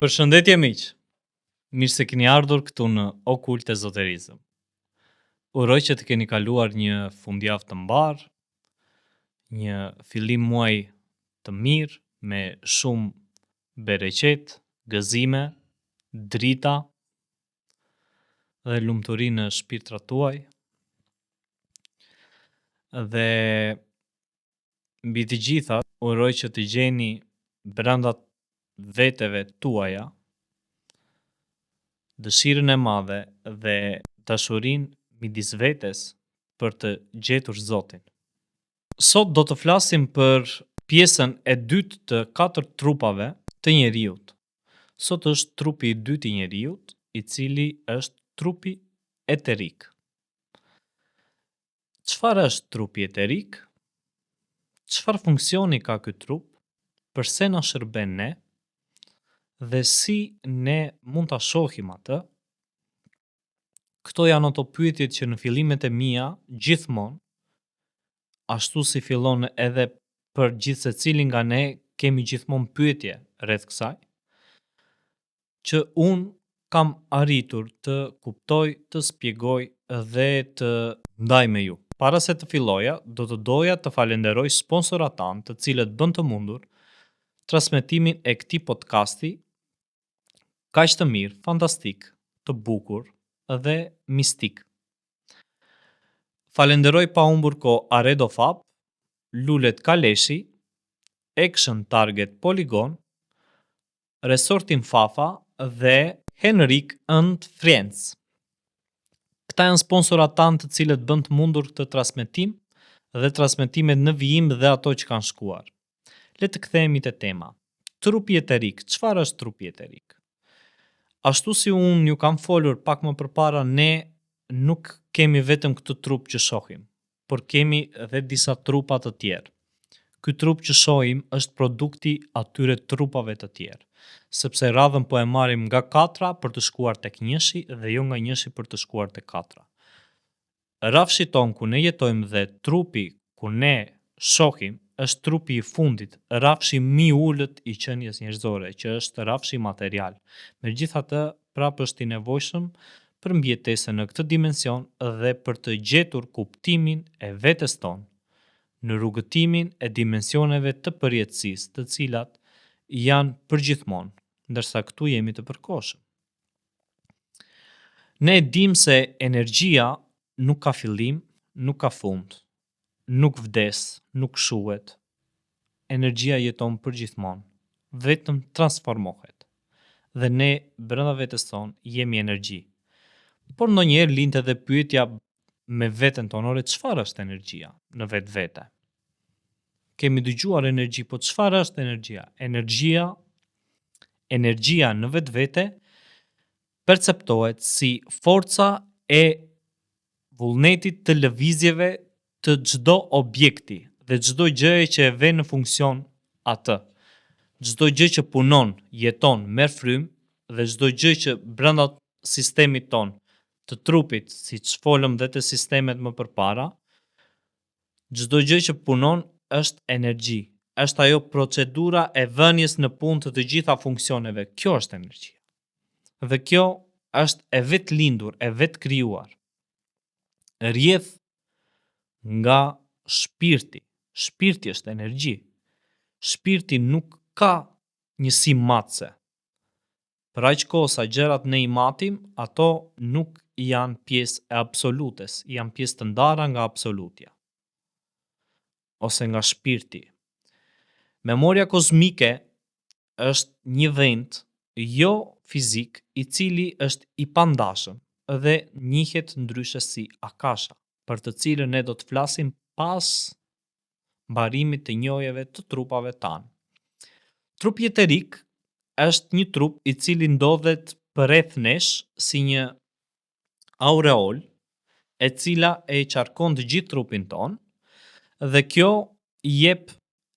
Përshëndetje miq, mirë se keni ardhur këtu në Okult Ezoterizëm. Uroj që të keni kaluar një fundjavë të mbar, një fillim muaji të mirë, me shumë bereqet, gëzime, drita dhe lumturi në shpirtrat tuaj. Dhe mbi të gjitha, uroj që të gjeni brenda veteve tuaja dëshirën e madhe dhe dashurinë midis vetes për të gjetur Zotin. Sot do të flasim për pjesën e dytë të 4 trupave të njeriut. Sot është trupi i dytë i njeriut, i cili është trupi eterik. Çfarë është trupi eterik? Çfarë funksioni ka ky trup? Përse na shërben ne? Dhe si ne mund ta shohim atë? Këto janë ato pyetjet që në fillimet e mia gjithmonë, ashtu si fillon edhe për gjithë secilin nga ne, kemi gjithmonë pyetje rreth kësaj, që unë kam arritur të kuptoj, të shpjegoj dhe të ndaj me ju. Para se të filloja, do të doja të falenderoj sponsorat tanë, të cilët bën të mundur transmetimin e këtij podcasti kaq të mirë, fantastik, të bukur dhe mistik. Falenderoj pa humbur kohë Aredo Fab, Lulet Kaleshi, Action Target Polygon, Resortin Fafa dhe Henrik and Friends. Këta janë sponsorat tanë të cilët bën të mundur këtë transmetim dhe transmetimet në vijim dhe ato që kanë shkuar. Le të kthehemi te tema. Trupi eterik. Çfarë është trupi eterik? Ashtu si unë ju kam folur pak më përpara, ne nuk kemi vetëm këtë trup që shohim, por kemi edhe disa trupa të tjerë. Ky trup që shohim është produkti atyre trupave të tjerë, sepse radhën po e marrim nga 4 për të shkuar tek 1 dhe jo nga 1 për të shkuar tek 4. Rrafshi ton ku ne jetojmë dhe trupi ku ne shohim është trupi i fundit, rrafshi më i ulët i qenies njerëzore, që është rrafshi material. Megjithatë, prapë është i nevojshëm për mbijetesën në këtë dimension dhe për të gjetur kuptimin e vetes tonë në rrugëtimin e dimensioneve të përjetësisë, të cilat janë përgjithmonë, ndërsa këtu jemi të përkohshëm. Ne dimë se energjia nuk ka fillim, nuk ka fund, nuk vdes, nuk shuhet. Energjia jeton përgjithmonë, vetëm transformohet. Dhe ne brenda vetes tonë jemi energji. Por ndonjëherë lind edhe pyetja me veten tonë, çfarë është energjia në vetvete? Kemi dëgjuar energji, po çfarë është energjia? Energjia në vetvete perceptohet si forca e vullnetit të lëvizjeve të çdo objekti dhe çdo gjëje që e vën në funksion atë. Çdo gjë që punon, jeton, merr frymë dhe çdo gjë që brenda sistemit ton të trupit, siç folëm dhe të sistemet më përpara, çdo gjë që punon është energji. Është ajo procedura e vënies në punë të gjitha funksioneve. Kjo është energjia. Dhe kjo është e vetë lindur, e vetë krijuar. Rrjedh nga shpirti. Shpirti është energji. Shpirti nuk ka njësi matse. Për aq kohë sa gjërat ne i matim, ato nuk janë pjesë e absolutes, janë pjesë të ndara nga absolutja ose nga shpirti. Memoria kozmike është një vend jo fizik i cili është i pandashëm dhe njihet ndryshe si akasha, për të cilën ne do të flasim pas mbarimit të njohjeve të trupave tanë. Trupi eterik është një trup i cili ndodhet përreth nesh si një aureol, e cila e qarkon të gjithë trupin ton, dhe kjo i jep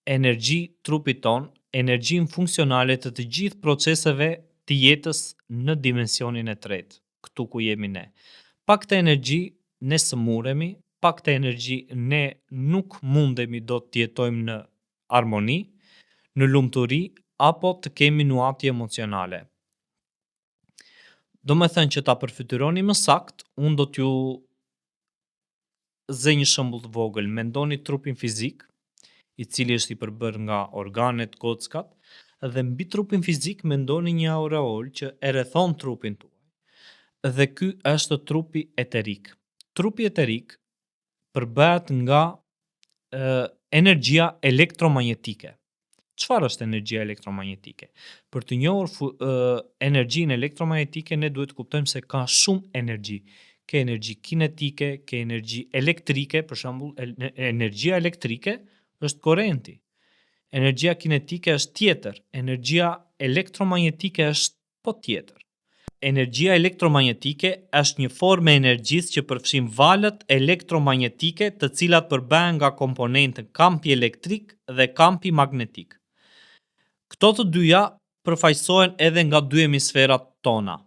energji trupit ton, energjinë funksionale të gjithë proceseve të jetës në dimensionin e tretë, këtu ku jemi ne. Pa këtë energji ne sëmuremi, pa këtë energji ne nuk mundemi do të jetojmë në armoni, në lumturi apo të kemi nuhatje emocionale. Do me thënë që ta përfytyroni më sakt, unë do t'ju zë një shembull të vogël. Mendoni trupin fizik, i cili është i përbërë nga organet, kockat, dhe mbi trupin fizik mendoni një aureol që e rrethon trupin tuaj. Dhe ky është trupi eterik. Trupi eterik përbëhet nga energjia elektromagnetike. Çfarë është energjia elektromagnetike? Për të njohur energjinë elektromagnetike ne duhet të kuptojmë se ka shumë energji. Ka energji kinetike, ka energji elektrike, për shembull, energjia elektrike është korrenti. Energjia kinetike është tjetër, energjia elektromagnetike është po tjetër. Energjia elektromagnetike është një formë e energjisë që përfshin valët elektromagnetike, të cilat përbëhen nga komponentët kampi elektrik dhe kampi magnetik. Këto të dyja përfaqësohen edhe nga dy hemisferat tona.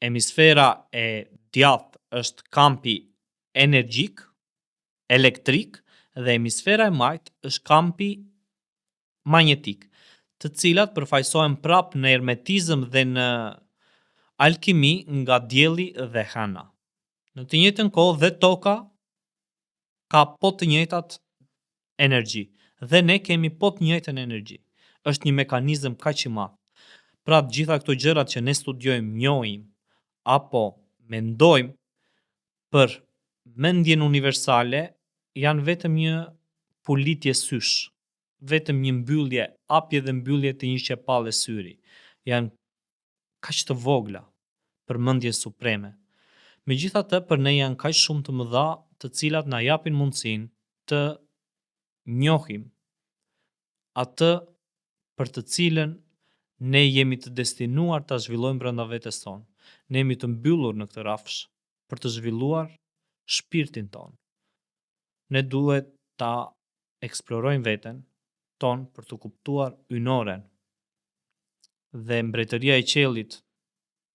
Hemisfera e djathtë është kampi energjik, elektrik, dhe hemisfera e majt është kampi magnetik, të cilat përfaqësohen prapë në hermetizëm dhe në alkimi nga dielli dhe hëna. Në të njëjtën kohë dhe toka ka po të njëjtat energji dhe ne kemi po të njëjtën energji. Është një mekanizëm kaq i madh. Pra të gjitha këto gjërat që ne studiojmë, njohim apo mendojmë për mendjen universale janë vetëm një pulitje sysh, vetëm një mbyllje, hapje dhe mbyllje të një qepalle syri. Janë kaq të vogla për mendjen supreme. Megjithatë, për ne janë kaq shumë të mëdha, të cilat na japin mundësinë të njohim atë për të cilën ne jemi të destinuar ta zhvillojmë brenda vetes tonë. Ne jemi të mbyllur në këtë rrafsh për të zhvilluar shpirtin tonë. Ne duhet ta eksplorojmë veten tonë për të kuptuar ynoren. Dhe mbretëria e qiellit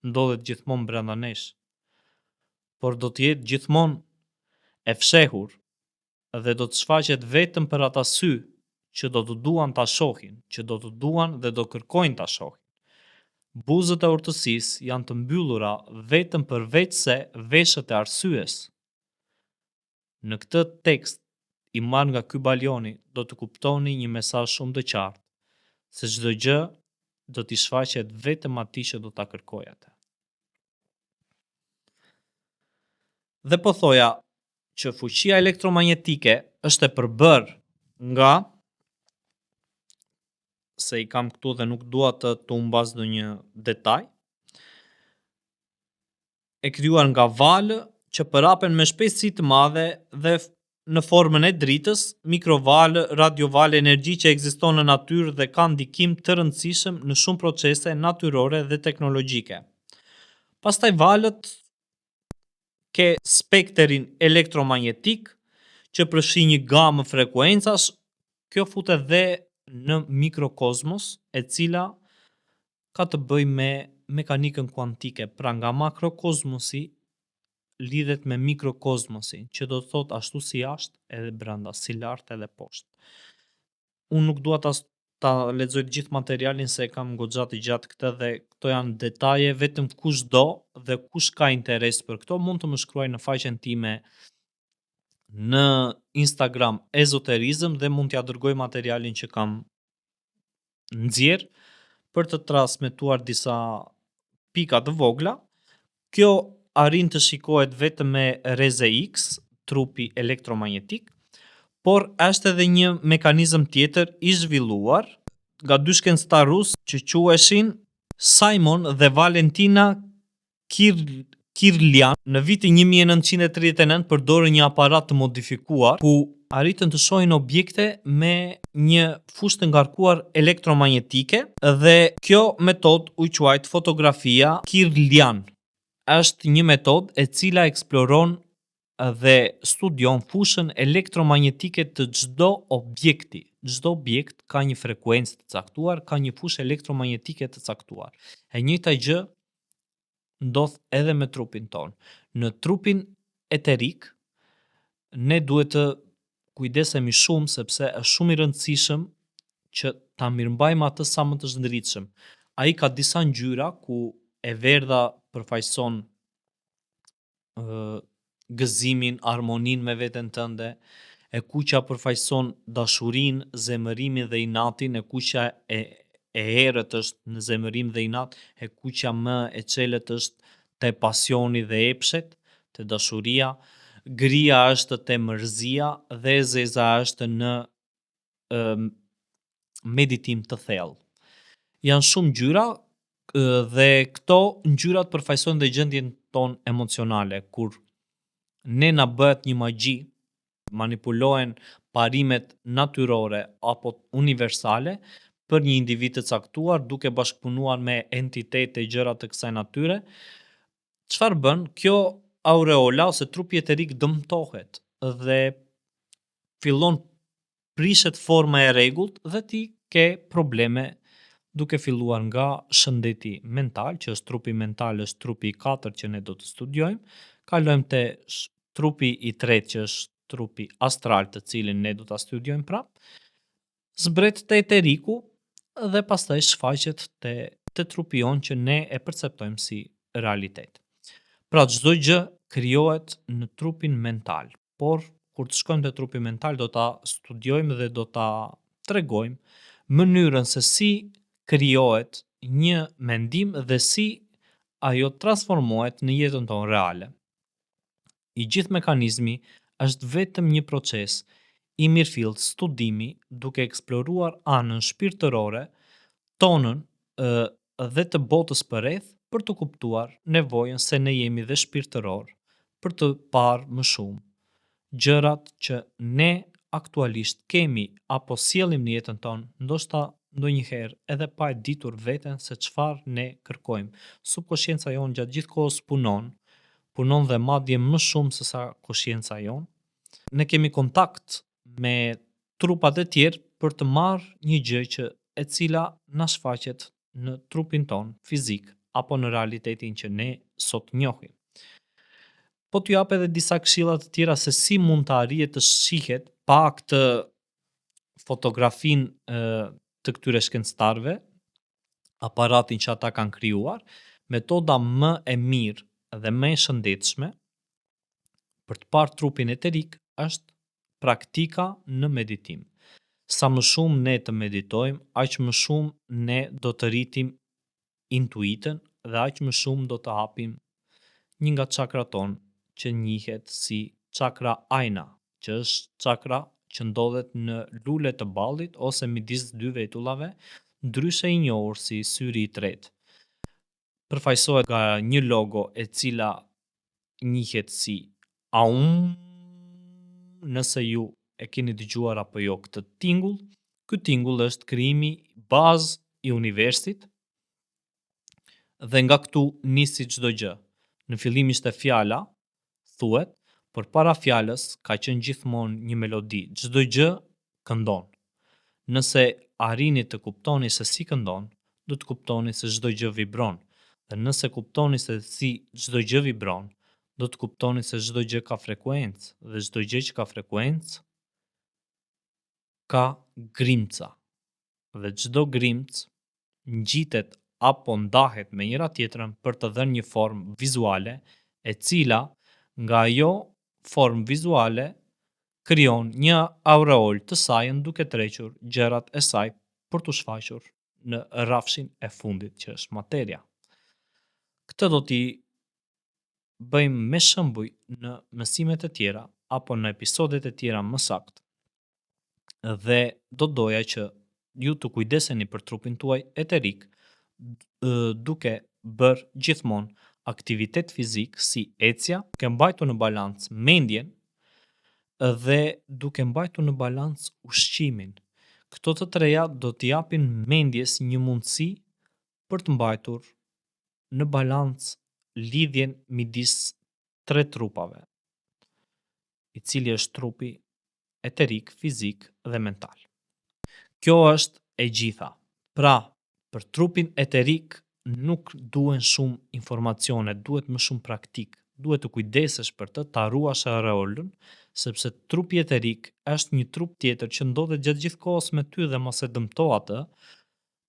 ndodhet gjithmonë brenda nesh, por do të jetë gjithmonë e fshehur dhe do të shfaqet vetëm për ata sy që do të duan ta shohin, që do të duan dhe do kërkojnë ta shohin. Buzët e urtësisë janë të mbyllura vetëm përveçse veshët e arsyes. Në këtë tekst i marr nga ky Balioni do të kuptoni një mesazh shumë të qartë, se çdo gjë do t'i shfaqet vetëm atij që do ta kërkojate. Dhe po thoja që fuqia elektromagnetike është e përbërë nga, se i kam këtu dhe nuk dua të humbas ndonjë detaj, e krijuar nga valë që përhapen me shpejtësi të madhe dhe në formën e dritës, mikrovalë, radiovalë, energji që ekziston në natyrë dhe ka ndikim të rëndësishëm në shumë procese natyrore dhe teknologjike. Pastaj valët ke spektrin elektromagnetik që përfshin një gamë frekuencash. Kjo futet dhe në mikrokozmos, e cila ka të bëjë me mekanikën kuantike, pra nga makrokozmosi lidhet me mikrokozmosin, që do të thot ashtu si jashtë edhe brenda, si lart edhe poshtë. Unë nuk dua ta lexoj të gjithë materialin se e kam goxha të gjatë këtë dhe këto janë detaje, vetëm kush do dhe kush ka interes për këto mund të më shkruajë në faqen time në Instagram ezoterizëm dhe mund t'ja dërgoj materialin që kam nxjerr për të transmetuar disa pika të vogla. Kjo arrin të shikohet vetëm me reze X, trupi elektromagnetik, por është edhe një mekanizëm tjetër i zhvilluar nga dy shkencëtar rus që quheshin Simon dhe Valentina Kirlian. Në vitin 1939 përdorën një aparat të modifikuar ku arritën të shohin objekte me një fushë të ngarkuar elektromagnetike dhe kjo metodë u quajt fotografia Kirlian. Është një metodë e cila eksploron dhe studion fushën elektromagnetike të çdo objekti. Çdo objekt ka një frekuencë të caktuar, ka një fushë elektromagnetike të caktuar. E njëjta gjë ndodh edhe me trupin ton. Në trupin eterik ne duhet të kujdesemi shumë sepse është shumë i rëndësishëm që ta mirëmbajmë atë sa më të zhndritshëm. Ai ka disa ngjyra ku e verdha përfaqëson gëzimin, harmonin me veten tënde, e kuqja përfaqëson dashurinë, zemërimin dhe inatin, e kuqja e errët është në zemërim dhe inat, e kuqja më e çelët është te pasioni dhe epshet, te dashuria, gria është te mërzia dhe e zeza është në meditim të thellë. Janë shumë ngjyra dhe këto ngjyrat përfaqësojnë dhe gjendjen tonë emocionale, kur ne na bëhet një magji, manipulohen parimet natyrore apo universale për një individ të caktuar duke bashkëpunuar me entitete gjëra të kësaj natyre. Çfarë bën? Kjo aureola ose trupi eterik dëmtohet dhe fillon prishet forma e rregullt dhe ti ke probleme duke filluar nga shëndeti mental, që është trupi mental, është trupi i katërt që ne do të studiojmë, kalojmë te trupi i tretë që është trupi astral, të cilin ne do ta studiojmë prap, zbret te eteriku dhe pastaj shfaqet te trupi jon që ne e perceptojmë si realitet. Pra çdo gjë krijohet në trupin mental, por kur të shkojmë te trupi mental do ta studiojmë dhe do ta tregojmë mënyrën se si krijohet një mendim dhe si ajo transformohet në jetën tonë reale. I gjithë mekanizmi është vetëm një proces i mirëfillt studimi duke eksploruar anën shpirtërore tonën dhe të botës përreth për të kuptuar nevojën se ne jemi dhe shpirtëror për të parë më shumë gjërat që ne aktualisht kemi apo sjellim në jetën tonë, ndoshta ndonjëherë edhe pa e ditur veten se çfarë ne kërkojmë. Subkonscienca jon gjatë gjithë kohës punon dhe madje më shumë se sa konscienca jon. Ne kemi kontakt me trupat e tjerë për të marrë një gjë që e cila na shfaqet në trupin ton fizik apo në realitetin që ne sot njohim. Po t'ju jap edhe disa këshilla të tjera se si mund të arrihet të shihet pa këtë fotografinë të këtyre shkencëtarëve, aparatin që ata kanë krijuar, metoda më e mirë dhe më e shëndetshme për të parë trupin eterik është praktika në meditim. Sa më shumë ne të meditojmë, aq më shumë ne do të rritim intuitën dhe aq më shumë do të hapim një nga çakrat tonë që njihet si çakra ajna, që është çakra që ndodhet në lulet të ballit ose midis dy vetullave, ndryshe i njohur si syri i tretë. Përfaqësohet nga një logo e cila njihet si Aum. Nëse ju e keni dëgjuar apo jo këtë tingull, ky tingull është krijimi bazë i universit dhe nga këtu nisi çdo gjë. Në fillim ishte fjala, thuhet, por para fjalës ka qenë gjithmonë një melodi. Çdo gjë këndon. Nëse arrini të kuptoni se si këndon, do të kuptoni se çdo gjë vibron. Dhe nëse kuptoni se si çdo gjë vibron, do të kuptoni se çdo gjë ka frekuencë dhe çdo gjë që ka frekuencë ka grimca. Dhe çdo grimcë ngjitet apo ndahet me njëra tjetrën për të dhënë një formë vizuale, e cila nga ajo formë vizuale krijon një aureol të saj duke tërhequr gjërat e saj për t'u shfaqur në rrafshin e fundit që është materia. Këtë do t'i bëjmë me shembuj në mësimet e tjera apo në episodet e tjera më saktë. Dhe do doja që ju të kujdeseni për trupin tuaj eterik duke bërë gjithmonë aktivitet fizik si ecja, duke mbajtur në balancë mendjen dhe duke mbajtur në balancë ushqimin. Këto të treja do t'i japin mendjes një mundësi për të mbajtur në balancë lidhjen midis tre trupave, i cili është trupi eterik, fizik dhe mental. Kjo është e gjitha. Pra, për trupin eterik nuk duhen shumë informacione, duhet më shumë praktik. Duhet të kujdesesh për të, ta ruash aureolën, sepse trupi eterik është një trup tjetër që ndodhet gjatë gjithë kohës me ty dhe mos e dëmto atë,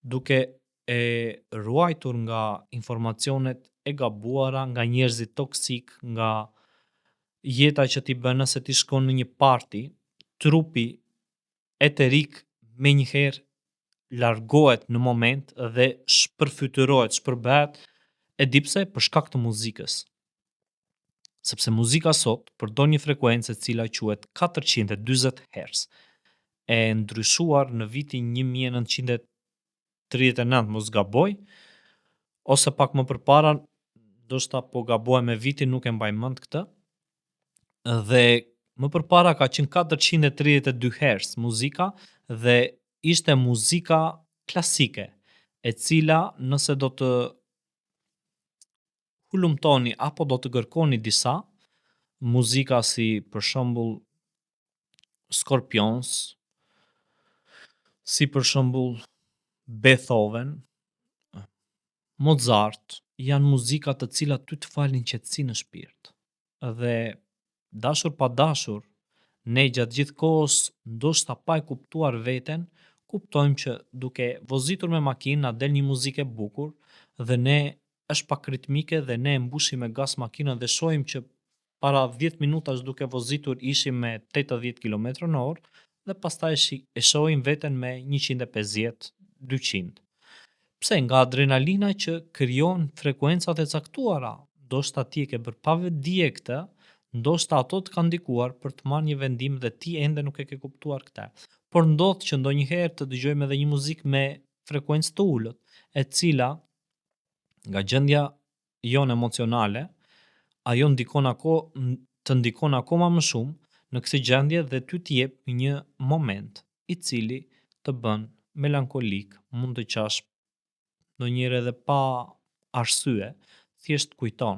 duke e ruajtur nga informacionet e gabuara, nga njerëzit toksik, nga jeta që ti bën nëse ti shkon në një party, trupi eterik me njëherë largohet në moment dhe shpërfytyrohet, shpërbehet, e di pse, për shkak të muzikës. Sepse muzika sot përdor një frekuencë e cila quhet 440 Hz, e ndryshuar në vitin 1939, mos gaboj, ose pak më përpara, ndoshta po gaboj me vitin, nuk e mbaj mend këtë, dhe më përpara ka qenë 432 Hz muzika dhe ishte muzika klasike, e cila nëse do të hulumtoni apo do të kërkoni disa muzika si për shembull Scorpions, si për shembull Beethoven, Mozart, janë muzika të cilat ty të falin qetësi në shpirt. Dhe dashur pa dashur, ne gjatë gjithë kohës, ndoshta pa e kuptuar veten, kuptojmë që duke vozitur me makinë na del një muzikë e bukur dhe ne është pak ritmike dhe ne e mbushim me gaz makinën dhe shohim që para 10 minutash duke vozitur ishim me 80 km/h dhe pastaj e shohim veten me 150-200. Pse? Nga adrenalina që krijon frekuencat e caktuara. Ndoshta ti e ke bërë pa dije këtë, ndoshta ato të kanë ndikuar për të marrë një vendim dhe ti ende nuk e ke kuptuar këtë. Por ndodh që ndonjëherë të dëgjojmë edhe një muzikë me frekuencë të ulët, e cila nga gjendja jonë emocionale, ajo të ndikon akoma më shumë në këtë gjendje dhe ty të jep një moment i cili të bën melankolik, mund të qash ndonjëherë edhe pa arsye, thjesht kujton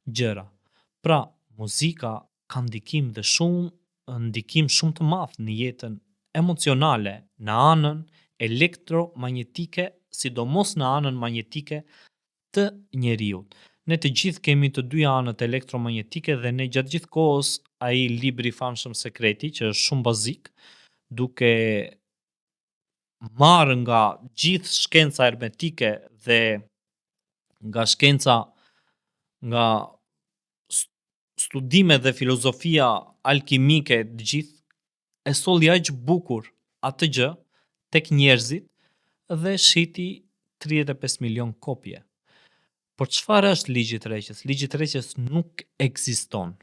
gjëra. Pra, muzika ka ndikim shumë të madh në jetën emocionale, në anën elektromagnetike, sidomos në anën magnetike të njeriut. Ne të gjithë kemi të dyja anët elektromagnetike dhe ne gjatë gjithë kohës, ai libri i famshëm Sekreti, që është shumë bazik, duke marrë nga gjithë shkenca hermetike dhe nga shkenca, nga studimet dhe filozofia alkimike të gjithë, e solli aq bukur atë gjë tek njerëzit dhe shiti 35 milion kopje. Por çfarë është ligji i tërheqjes? Ligji i tërheqjes nuk ekziston.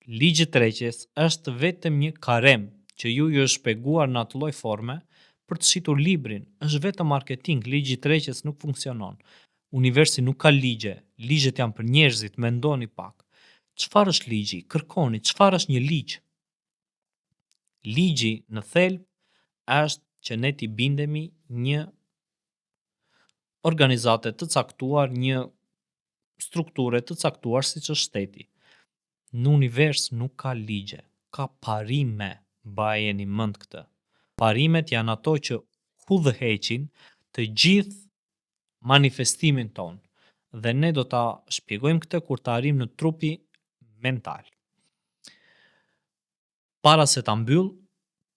Ligji i tërheqjes është vetëm një karem që ju është shpjeguar në atë lloj forme për të shitur librin. Është vetëm marketing, ligji i tërheqjes nuk funksionon. Universi nuk ka ligje, ligjet janë për njerëzit, mendoni pak. Çfarë është ligji? Kërkoni, çfarë është një ligj? Ligji në thelb është që ne t'i bindemi një organizate të caktuar, një strukture të caktuar siç është shteti. Në univers nuk ka ligje, ka parime, mbajeni mend këtë. Parimet janë ato që hudhëheqin të gjithë manifestimin ton dhe ne do ta shpjegojmë këtë kur të arrijmë në trupi mental. Para se ta mbyll,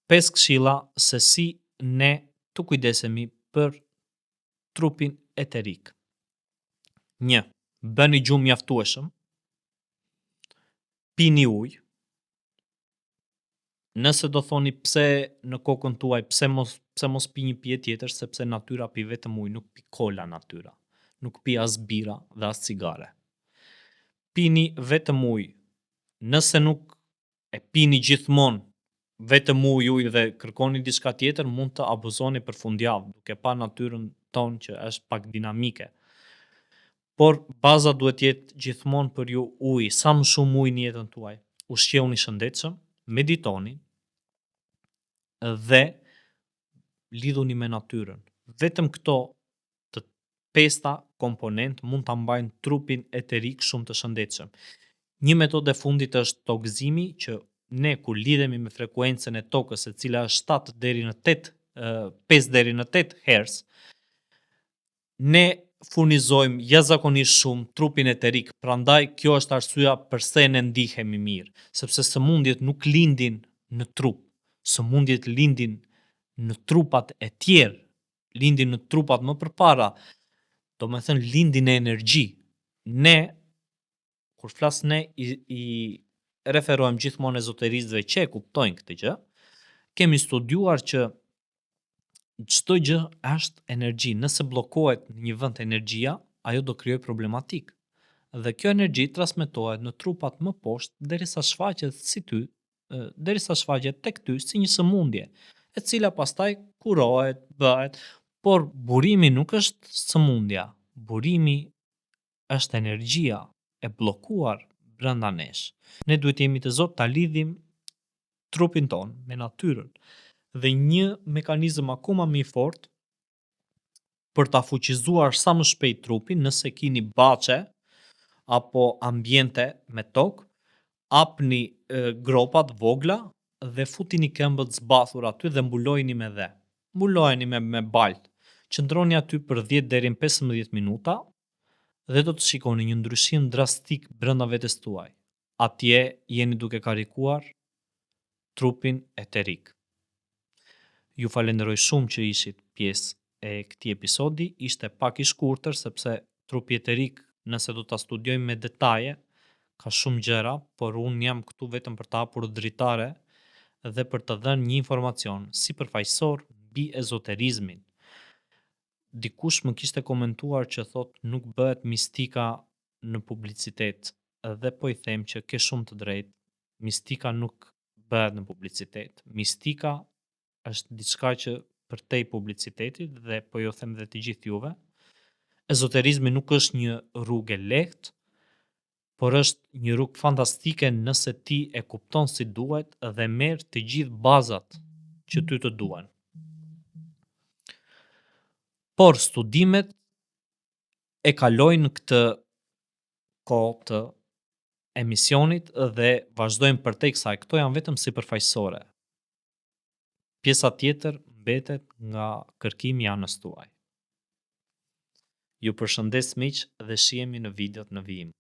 5 këshilla se si ne të kujdesemi për trupin eterik. 1. Bëni gjumë mjaftueshëm. Pini ujë. Nëse do thoni pse në kokën tuaj, pse mos pi një pije tjetër, sepse natyra pi vetëm ujë, nuk pi kola natyra. Nuk pi as bira dhe as cigare. Pini vetëm ujë. Nëse nuk e pini gjithmonë vetëm ujë dhe kërkoni diçka tjetër, mund të abuzoni për fundjavë, duke pa natyrën tonë që është pak dinamike. Por baza duhet jetë gjithmonë për ju ujë, sa më shumë ujë në jetën tuaj. Ushqeuni shëndetshëm, meditoni dhe lidhuni me natyrën. Vetëm këto të 5 komponent mund ta mbajnë trupin eterik shumë të shëndetshëm. Një metodë e fundit është tokëzimi, që ne kur lidhemi me frekuencën e tokës, e cila është 5 deri në 8 Hz, ne furnizojmë jashtëzakonisht shumë trupin eterik. Prandaj kjo është arsyeja pse ne ndihemi mirë, sepse sëmundjet nuk lindin në trup, sëmundjet lindin në trupat e tjerë, lindin në trupat më përpara, do me thënë lindin e energji. Ne, kur flas ne, i referohem gjithmonë ezoteristëve që e kuptojnë këtë gjë, kemi studiuar që çdo gjë është energji. Nëse bllokohet në një vend energjia, ajo do krijojë problematik. Dhe kjo energji transmetohet në trupat më poshtë derisa shfaqet si ty, derisa shfaqet tek ty si një sëmundje, e cila pastaj kurohet, bëhet, por burimi nuk është sëmundja. Burimi është energjia e bllokuar brenda nesh. Ne duhet jemi të zot ta lidhim trupin ton me natyrën. Dhe një mekanizëm akoma më i fortë për ta fuqizuar sa më shpejt trupin, nëse keni baçe apo ambiente me tokë, hapni gropat vogla dhe futini këmbët zbathur aty dhe mbulojini me dhe. Mbulojeni me baltë. Qëndroni aty për 10 deri në 15 minuta dhe do të shikoni një ndryshim drastik brenda vetes tuaj. Atje jeni duke karikuar trupin eterik. Ju falenderoj shumë që ishit pjesë e këtij episodi. Ishte pak i shkurtër sepse trupi eterik, nëse do ta studiojmë me detaje, ka shumë gjëra, por unë jam këtu vetëm për të hapur dritare dhe për të dhënë një informacion sipërfaqësor mbi ezoterizmin. Dikush më kishte komentuar që thot nuk bëhet mistika në publicitet, dhe po i them që ke shumë të drejtë. Mistika nuk bëhet në publicitet. Mistika është diçka që përtej publicitetit dhe po ju them dhe të gjithë juve. Ezoterizmi nuk është një rrugë e lehtë, por është një rrugë fantastike nëse ti e kupton si duhet dhe merr të gjithë bazat që ty të duhen. Por studimet e kalojnë këtë kohë të emisionit dhe vazhdojmë përtej kësaj. Këto janë vetëm sipërfaqësore. Pjesa tjetër mbetet nga kërkimi i anës tuaj. Ju përshëndes miq dhe shihemi në videot në vijim.